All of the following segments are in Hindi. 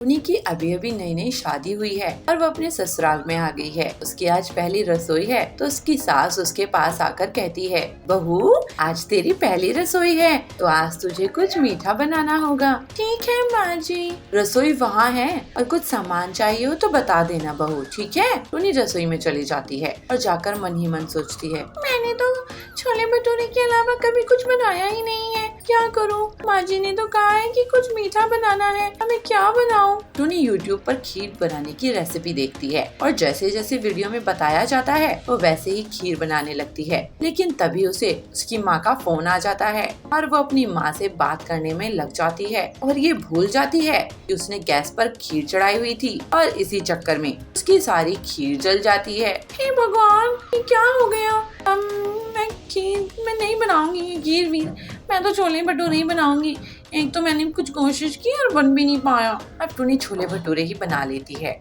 टूनी की अभी अभी नई नई शादी हुई है और वो अपने ससुराल में आ गई है। उसकी आज पहली रसोई है तो उसकी सास उसके पास आकर कहती है, बहू आज तेरी पहली रसोई है तो आज तुझे कुछ मीठा बनाना होगा। ठीक है माँ जी। रसोई वहाँ है और कुछ सामान चाहिए हो तो बता देना बहू, ठीक है। टूनी रसोई में चली जाती है और जाकर मन ही मन सोचती है, मैंने तो छोले भटूरे के अलावा कभी कुछ बनाया ही नहीं है, क्या करूँ। माँ जी ने तो कहा है कि कुछ मीठा बनाना है, मैं क्या बनाऊँ। टूनी यूट्यूब पर खीर बनाने की रेसिपी देखती है और जैसे जैसे वीडियो में बताया जाता है वो वैसे ही खीर बनाने लगती है। लेकिन तभी उसे उसकी माँ का फोन आ जाता है और वो अपनी माँ से बात करने में लग जाती है और ये भूल जाती है कि उसने गैस पर खीर चढ़ाई हुई थी और इसी चक्कर में उसकी सारी खीर जल जाती है। हे भगवान, ये क्या हो गया। मैं नहीं बनाऊंगी ये खीर भी, मैं तो छोले भटूरे ही बनाऊंगी। एक तो मैंने कुछ कोशिश की और बन भी नहीं पाया। अब टूनी छोले भटूरे ही बना लेती है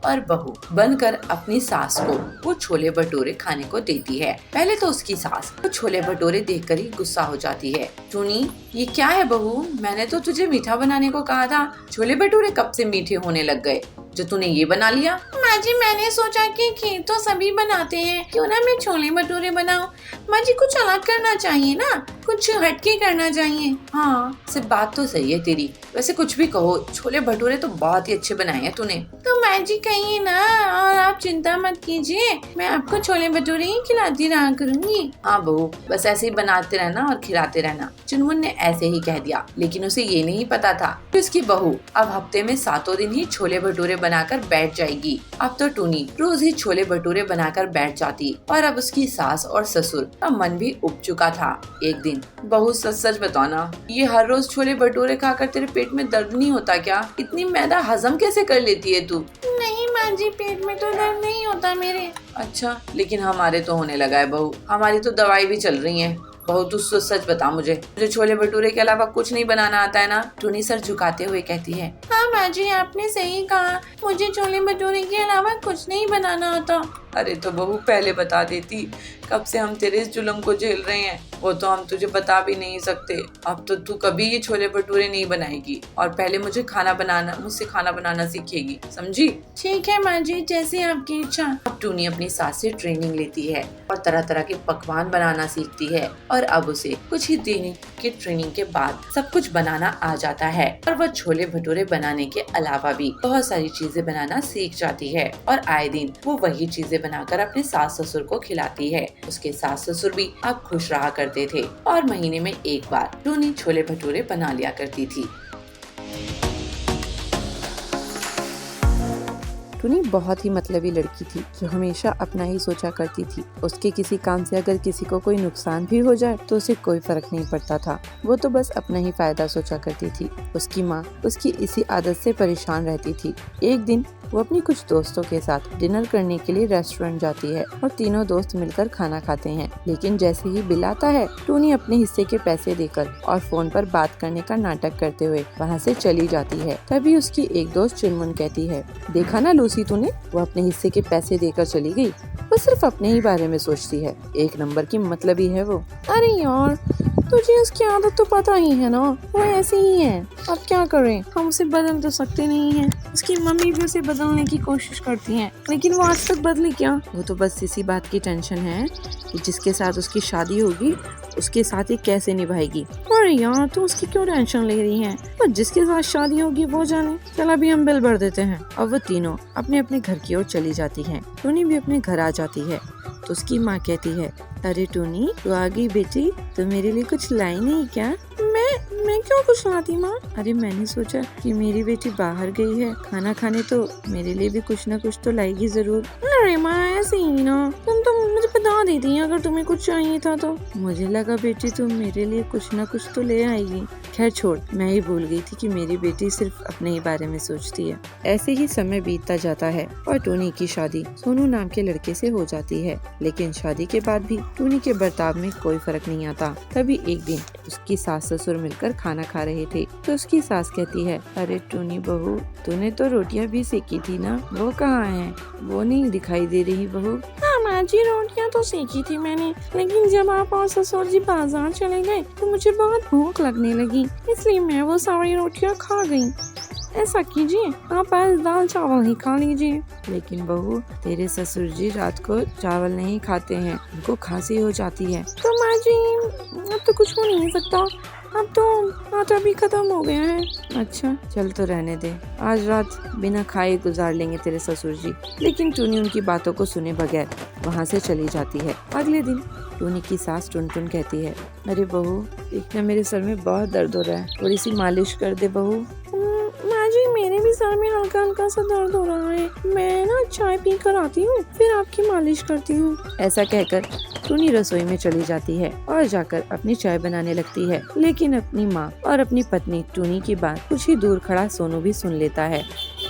और बहू बनकर अपनी सास को वो छोले भटूरे खाने को देती है। पहले तो उसकी सास वो छोले भटूरे देखकर ही गुस्सा हो जाती है। टूनी, ये क्या है बहू, मैंने तो तुझे मीठा बनाने को कहा था, छोले भटूरे कब से मीठे होने लग गए जो तूने ये बना लिया। माँ जी मैंने सोचा कि खीर तो सभी बनाते हैं, क्यों ना मैं छोले भटूरे बनाऊं। माँ जी कुछ अलग करना चाहिए ना, कुछ हटके करना चाहिए। हाँ सिर्फ बात तो सही है तेरी, वैसे कुछ भी कहो छोले भटूरे तो बहुत ही अच्छे बनाए हैं तूने। तो माँ जी कहिए ना, और आप चिंता मत कीजिए, मैं आपको छोले भटूरे ही खिलाती रहा करूँगी। हाँ बहू, बस ऐसे ही बनाते रहना और खिलाते रहना। चुनमुन ने ऐसे ही कह दिया, लेकिन उसे ये नहीं पता था कि उसकी बहू अब हफ्ते में 7 दिन ही छोले भटूरे बनाकर बैठ जाएगी। अब तो टूनी रोज ही छोले भटूरे बनाकर बैठ जाती और अब उसकी सास और ससुर का मन भी उब चुका था। एक दिन, बहू सच सच बताना, ये हर रोज छोले भटूरे खाकर तेरे पेट में दर्द नहीं होता क्या? इतनी मैदा हजम कैसे कर लेती है तू? नहीं माँ जी, पेट में तो दर्द नहीं होता मेरे। अच्छा, लेकिन हमारे तो होने लगा है बहू, हमारी तो दवाई भी चल रही है। बहू तू सच बता, मुझे छोले भटूरे के अलावा कुछ नहीं बनाना आता है ना? टूनी सर झुकाते हुए कहती है, हाँ माँ जी आपने सही कहा, मुझे छोले भटूरे के अलावा कुछ नहीं बनाना आता। अरे तो बहू पहले बता देती, कब से हम तेरे इस जुल्म को झेल रहे हैं, वो तो हम तुझे बता भी नहीं सकते। अब तो तू कभी ये छोले भटूरे नहीं बनाएगी और पहले मुझसे खाना बनाना सीखेगी, समझी? ठीक है माँ जी, जैसे आपकी इच्छा। अब टूनी अपनी सास से ट्रेनिंग लेती है और तरह तरह के पकवान बनाना सीखती है और अब उसे कुछ ही दिन की ट्रेनिंग के बाद सब कुछ बनाना आ जाता है और वह छोले भटूरे बनाने के अलावा भी बहुत सारी चीजें बनाना सीख जाती है और आए दिन वो वही चीजें बनाकर अपने सास ससुर को खिलाती है। उसके सास ससुर भी अब खुश रहा करते थे और महीने में एक बार टूनी छोले भटूरे बना लिया करती थी। टूनी बहुत ही मतलबी लड़की थी जो हमेशा अपना ही सोचा करती थी। उसके किसी काम से अगर किसी को कोई नुकसान भी हो जाए तो उसे कोई फर्क नहीं पड़ता था, वो तो बस अपना ही फायदा सोचा करती थी। उसकी माँ उसकी इसी आदत से परेशान रहती थी। एक दिन वो अपनी कुछ दोस्तों के साथ डिनर करने के लिए रेस्टोरेंट जाती है और तीनों दोस्त मिलकर खाना खाते हैं। लेकिन जैसे ही बिल आता है, टूनी अपने हिस्से के पैसे देकर और फोन पर बात करने का नाटक करते हुए वहाँ से चली जाती है। तभी उसकी एक दोस्त चुनमुन कहती है, देखा ना लूसी तूने, वो अपने हिस्से के पैसे देकर चली गई, वो सिर्फ अपने ही बारे में सोचती है, एक नंबर की मतलबी है वो। अरे यार, तुझे उसकी आदत तो पता ही है ना, वो ऐसी ही है, अब क्या करें, हम उसे बदल तो सकते नहीं हैं। उसकी मम्मी भी उसे बदलने की कोशिश करती हैं, लेकिन वो आज तक बदली क्या? वो तो बस इसी बात की टेंशन है कि जिसके साथ उसकी शादी होगी उसके साथ ही कैसे निभाएगी। अरे यार, तू उसकी क्यों टेंशन ले रही है, और जिसके साथ शादी होगी वो जाने। चल अभी हम बिल भर देते हैं। अब वो तीनों अपने अपने घर की ओर चली जाती हैं। टूनी भी अपने घर आ जाती है तो उसकी माँ कहती है, अरे टूनी तू आ गई बेटी, तो मेरे लिए कुछ लाई नहीं क्या? मैं क्यों कुछ लाती माँ? अरे मैंने सोचा कि मेरी बेटी बाहर गई है खाना खाने, तो मेरे लिए भी कुछ ना कुछ तो लाएगी जरूर। अरे माँ ऐसे ही ना, तुम तो मुझे बता देती अगर तुम्हें कुछ चाहिए था तो। मुझे लगा बेटी तुम मेरे लिए कुछ ना कुछ तो ले आएगी। खैर छोड़, मैं ही भूल गई थी कि मेरी बेटी सिर्फ अपने ही बारे में सोचती है। ऐसे ही समय बीतता जाता है और टूनी की शादी सोनू नाम के लड़के से हो जाती है। लेकिन शादी के बाद भी टूनी के बर्ताव में कोई फर्क नहीं आता। तभी एक दिन उसकी सास ससुर मिलकर खाना खा रहे थे तो उसकी सास कहती है, अरे टूनी बहू, तूने तो रोटियां भी सेकी थी ना, वो कहाँ है? वो नहीं दिखाई दे रही बहू। हाँ माँ जी, रोटियां तो सेकी थी मैंने, लेकिन जब आप और ससुर जी बाजार चले गए तो मुझे बहुत भूख लगने लगी, इसलिए मैं वो सारी रोटियां खा गई। ऐसा कीजिए, आप आज दाल चावल ही खा लीजिए। लेकिन बहू, तेरे ससुर जी रात को चावल नहीं खाते हैं, उनको खांसी हो जाती है। तो माँ जी, अब तो कुछ हो नहीं सकता, अब तो आटा भी खत्म हो गया है। अच्छा चल, तो रहने दे, आज रात बिना खाए गुजार लेंगे तेरे ससुर जी। लेकिन टूनी उनकी बातों को सुने बगैर वहाँ से चली जाती है। अगले दिन टूनी की सास टुनटुन कहती है, अरे बहू, एक ना मेरे सर में बहुत दर्द हो रहा है, थोड़ी सी मालिश कर दे बहू। माँ जी, मेरे भी सर में हल्का हल्का सा दर्द हो रहा है, मैं ना चाय पी कर आती हूँ, फिर आपकी मालिश करती हूँ। ऐसा कहकर टूनी रसोई में चली जाती है और जाकर अपनी चाय बनाने लगती है। लेकिन अपनी माँ और अपनी पत्नी टूनी की बात कुछ ही दूर खड़ा सोनू भी सुन लेता है,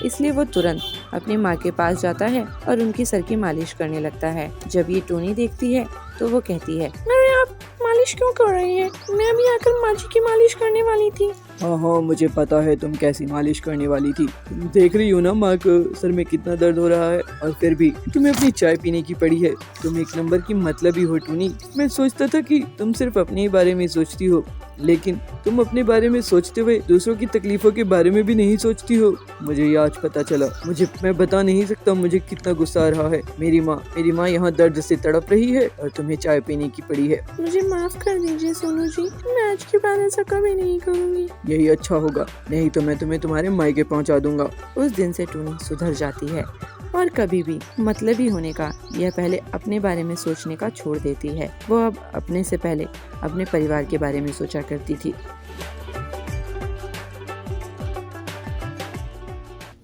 इसलिए वो तुरंत अपनी माँ के पास जाता है और उनकी सर की मालिश करने लगता है। जब ये टूनी देखती है तो वो कहती है, अरे आप मालिश क्यों कर रही हैं? मैं भी आकर माँ जी की मालिश करने वाली थी। हाँ, मुझे पता है तुम कैसी मालिश करने वाली थी। तुम देख रही हो ना माँ को सर में कितना दर्द हो रहा है, और फिर भी तुम्हें अपनी चाय पीने की पड़ी है। तुम एक नंबर की मतलबी हो टूनी। मैं सोचता था कि तुम सिर्फ अपने ही बारे में सोचती हो, लेकिन तुम अपने बारे में सोचते हुए दूसरों की तकलीफों के बारे में भी नहीं सोचती हो। मुझे ये आज पता चला। मैं बता नहीं सकता मुझे कितना गुस्सा आ रहा है। मेरी माँ यहाँ दर्द से तड़प रही है और तुम्हें चाय पीने की पड़ी है। मुझे माफ कर दीजिए सोनू जी, मैं आज के बाद ऐसा कभी नहीं करूँगी। यही अच्छा होगा, नहीं तो मैं तुम्हें तुम्हारे मायके पहुँचा दूंगा। उस दिन से टूनी सुधर जाती है और कभी भी मतलबी होने का या पहले अपने बारे में सोचने का छोड़ देती है। वो अब अपने से पहले अपने परिवार के बारे में सोचा करती थी।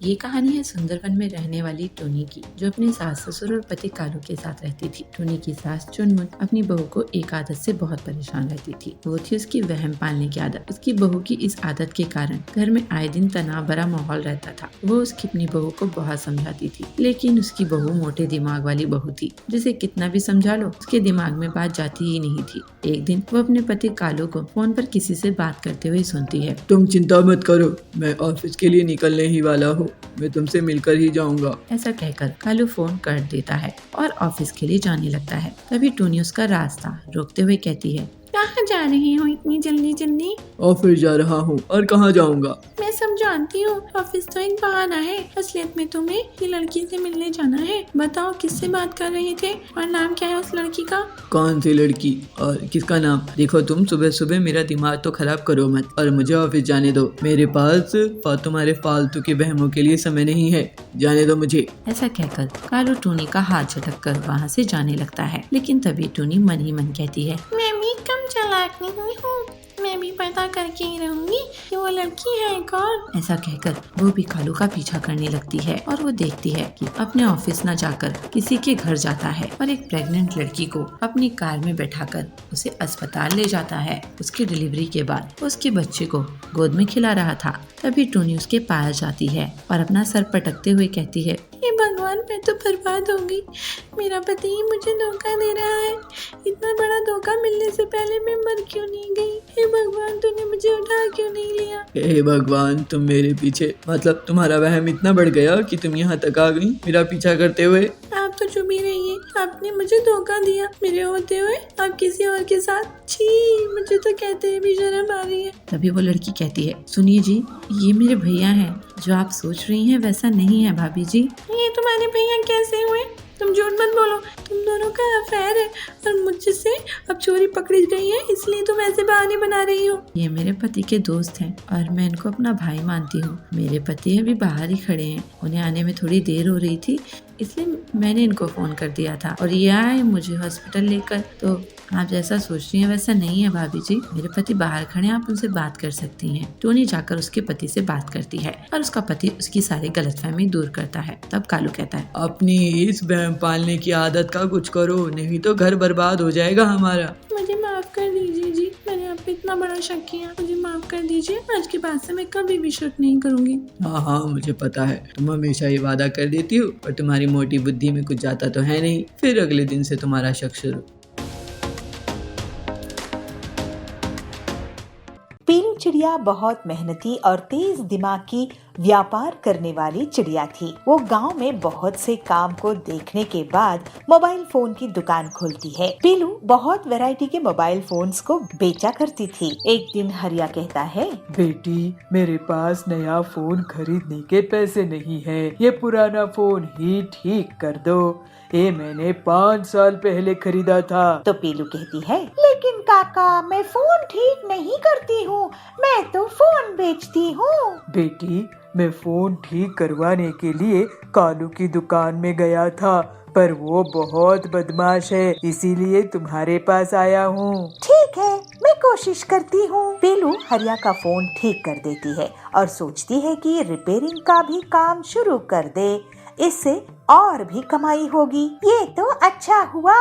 ये कहानी है सुंदरवन में रहने वाली टूनी की, जो अपने सास ससुर और पति कालू के साथ रहती थी। टूनी की सास चुनमुन अपनी बहू को एक आदत से बहुत परेशान रहती थी। वो थी उसकी वहम पालने की आदत। उसकी बहू की इस आदत के कारण घर में आए दिन तनाव भरा माहौल रहता था। वो उसकी अपनी बहू को बहुत समझाती थी, लेकिन उसकी बहू मोटे दिमाग वाली बहू थी, जिसे कितना भी समझा लो उसके दिमाग में बात जाती ही नहीं थी। एक दिन वो अपने पति कालू को फोन पर किसी से बात करते हुए सुनती है। तुम चिंता मत करो, मैं ऑफिस के लिए निकलने ही वाला हूँ, मैं तुमसे मिलकर ही जाऊंगा। ऐसा कहकर कालू फोन कर देता है और ऑफिस के लिए जाने लगता है। तभी टूनी उसका रास्ता रोकते हुए कहती है, कहाँ जा रही हो इतनी जल्दी जल्दी? ऑफिस जा रहा हूँ, और कहाँ जाऊँगा? मैं सब जानती हूँ, ऑफिस तो एक बहाना है, असलियत में तुम्हें ये लड़की से मिलने जाना है। बताओ किससे बात कर रहे थे और नाम क्या है उस लड़की का? कौन सी लड़की और किसका नाम? देखो तुम सुबह सुबह मेरा दिमाग तो खराब करो मत और मुझे ऑफिस जाने दो। मेरे पास तुम्हारे फालतू के बहमों के लिए समय नहीं है, जाने दो मुझे। ऐसा कहकर कालू टूनी का हाथ झटक कर वहाँ से जाने लगता है। लेकिन तभी टूनी मन ही मन कहती है, मैं भी कम चालाक नहीं हूँ, मैं भी पता करके ही रहूंगी कि वो लड़की है कौन। ऐसा कहकर वो भी कालू का पीछा करने लगती है और वो देखती है कि अपने ऑफिस न जाकर किसी के घर जाता है और एक प्रेग्नेंट लड़की को अपनी कार में बैठाकर उसे अस्पताल ले जाता है। उसकी डिलीवरी के बाद उसके बच्चे को गोद में खिला रहा था। तभी टूनी उसके पास जाती है और अपना सर पटकते हुए कहती है, हे भगवान, मैं तो बर्बाद हो गई। मेरा पति ही मुझे धोखा दे रहा है। इतना बड़ा धोखा मिलने से पहले मैं मर क्यों नहीं गई? हे भगवान, तूने मुझे उठा क्यों नहीं लिया? हे भगवान, तुम मेरे पीछे, मतलब तुम्हारा वहम इतना बढ़ गया कि तुम यहाँ तक आ गई मेरा पीछा करते हुए। आप तो चुप ही रहिए, आपने मुझे धोखा दिया मेरे होते हुए आप किसी और के साथ। छी, मुझे तो कहते भी शर्म आ रही है। तभी वो लड़की कहती है, सुनिए जी, ये मेरे भैया हैं। जो आप सोच रही हैं वैसा नहीं है भाभी जी। ये तुम्हारे भैया कैसे हुए? तुम झूठ मत बोलो, तुम दोनों का अफेयर है और मुझसे अब चोरी पकड़ी गई है, इसलिए तुम ऐसे बहाने बना रही हो। ये मेरे पति के दोस्त हैं और मैं इनको अपना भाई मानती हूँ। मेरे पति अभी बाहर ही खड़े हैं, उन्हें आने में थोड़ी देर हो रही थी, इसलिए मैंने इनको फोन कर दिया था और ये आए मुझे हॉस्पिटल लेकर। तो आप जैसा सोच रही हैं वैसा नहीं है भाभी जी, मेरे पति बाहर खड़े हैं, आप उनसे बात कर सकती हैं। टोनी जाकर उसके पति से बात करती है और उसका पति उसकी सारी गलतफहमी दूर करता है। तब कालू कहता है, अपनी इस बहम पालने की आदत का कुछ करो, नहीं तो घर बर्बाद हो जाएगा हमारा। मुझे माफ कर दीजिए जी, मैंने आप पे इतना बड़ा शक किया, मुझे माफ कर दीजिए। आज के बाद से मैं कभी भी शक नहीं करूंगी। हाँ, मुझे पता है, तुम हमेशा ये वादा कर देती हो, पर तुम्हारी मोटी बुद्धि में कुछ जाता तो है नहीं। फिर अगले दिन से तुम्हारा शक शुरू। पीलू चिड़िया हरिया बहुत मेहनती और तेज दिमाग की व्यापार करने वाली चिड़िया थी। वो गांव में बहुत से काम को देखने के बाद मोबाइल फोन की दुकान खोलती है। पीलू बहुत वैरायटी के मोबाइल फोन्स को बेचा करती थी। एक दिन हरिया कहता है, बेटी, मेरे पास नया फोन खरीदने के पैसे नहीं है, ये पुराना फोन ही ठीक कर दो। ये मैंने 5 साल पहले खरीदा था। तो पीलू कहती है, लेकिन काका, मैं फोन ठीक नहीं करती हूँ, मैं तो फोन बेचती हूँ। बेटी, मैं फोन ठीक करवाने के लिए कालू की दुकान में गया था, पर वो बहुत बदमाश है, इसीलिए तुम्हारे पास आया हूँ। ठीक है, मैं कोशिश करती हूँ। पीलू हरिया का फोन ठीक कर देती है और सोचती है कि रिपेयरिंग का भी काम शुरू कर दे, इससे और भी कमाई होगी। ये तो अच्छा हुआ,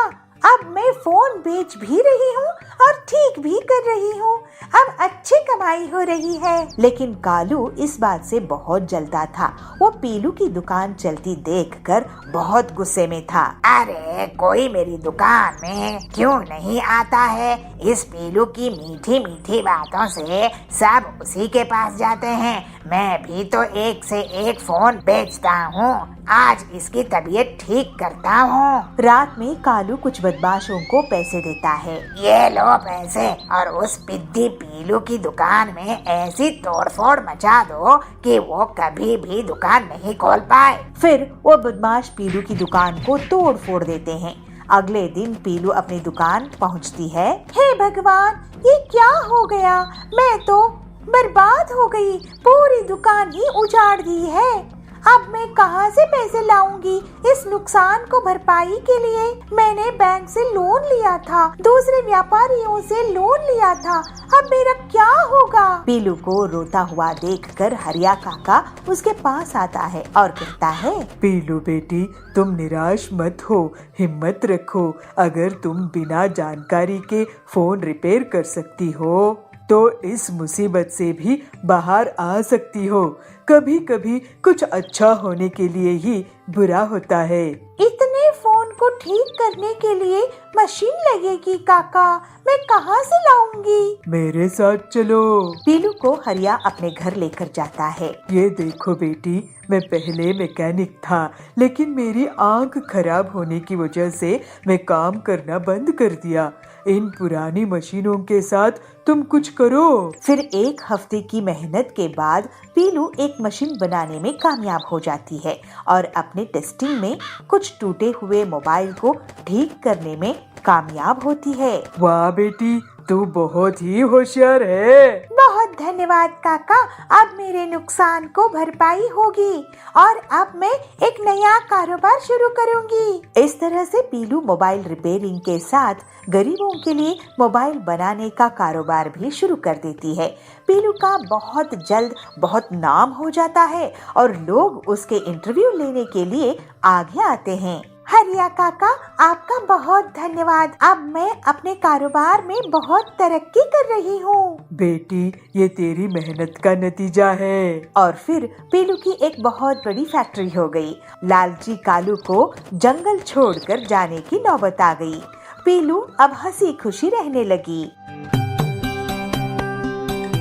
अब मैं फोन बेच भी रही हूँ और ठीक भी कर रही हूँ, अब अच्छी कमाई हो रही है। लेकिन कालू इस बात से बहुत जलता था। वो पीलू की दुकान चलती देखकर बहुत गुस्से में था। अरे, कोई मेरी दुकान में क्यों नहीं आता है? इस पीलू की मीठी मीठी बातों से सब उसी के पास जाते हैं। मैं भी तो एक से एक फोन बेचता हूँ, आज इसकी तबीयत ठीक करता हूँ। रात में कालू कुछ बदमाशों को पैसे देता है। ये लो पैसे और उस पिद्दी पीलू की दुकान में ऐसी तोड़फोड़ मचा दो कि वो कभी भी दुकान नहीं खोल पाए। फिर वो बदमाश पीलू की दुकान को तोड़ फोड़ देते हैं। अगले दिन पीलू अपनी दुकान पहुंचती है। हे भगवान, ये क्या हो गया? मैं तो बर्बाद हो गई, पूरी दुकान ही उजाड़ दी है। अब मैं कहां से पैसे लाऊंगी इस नुकसान को भरपाई के लिए? मैंने बैंक से लोन लिया था, दूसरे व्यापारियों से लोन लिया था, अब मेरा क्या होगा? पीलू को रोता हुआ देखकर हरिया काका उसके पास आता है और कहता है, पीलू बेटी, तुम निराश मत हो, हिम्मत रखो। अगर तुम बिना जानकारी के फोन रिपेयर कर सकती हो तो इस मुसीबत से भी बाहर आ सकती हो। कभी कभी कुछ अच्छा होने के लिए ही बुरा होता है। इतने फोन को ठीक करने के लिए मशीन लगेगी काका, मैं कहां से लाऊंगी? मेरे साथ चलो। पीलू को हरिया अपने घर लेकर जाता है। ये देखो बेटी, मैं पहले मैकेनिक था, लेकिन मेरी आंख खराब होने की वजह से मैं काम करना बंद कर दिया। इन पुरानी मशीनों के साथ तुम कुछ करो। फिर 1 हफ्ते की मेहनत के बाद पीलू एक मशीन बनाने में कामयाब हो जाती है और अपने टेस्टिंग में कुछ टूटे हुए मोबाइल को ठीक करने में कामयाब होती है। वाह बेटी, तू बहुत ही होशियार है। बहुत धन्यवाद काका, अब मेरे नुकसान को भरपाई होगी और अब मैं एक नया कारोबार शुरू करूंगी। इस तरह से पीलू मोबाइल रिपेयरिंग के साथ गरीबों के लिए मोबाइल बनाने का कारोबार भी शुरू कर देती है। पीलू का बहुत जल्द बहुत नाम हो जाता है और लोग उसके इंटरव्यू लेने के लिए आगे आते हैं। हरिया काका, आपका बहुत धन्यवाद, अब मैं अपने कारोबार में बहुत तरक्की कर रही हूँ। बेटी, ये तेरी मेहनत का नतीजा है। और फिर पीलू की एक बहुत बड़ी फैक्ट्री हो गई। लालची कालू को जंगल छोड़कर जाने की नौबत आ गई। पीलू अब हंसी खुशी रहने लगी।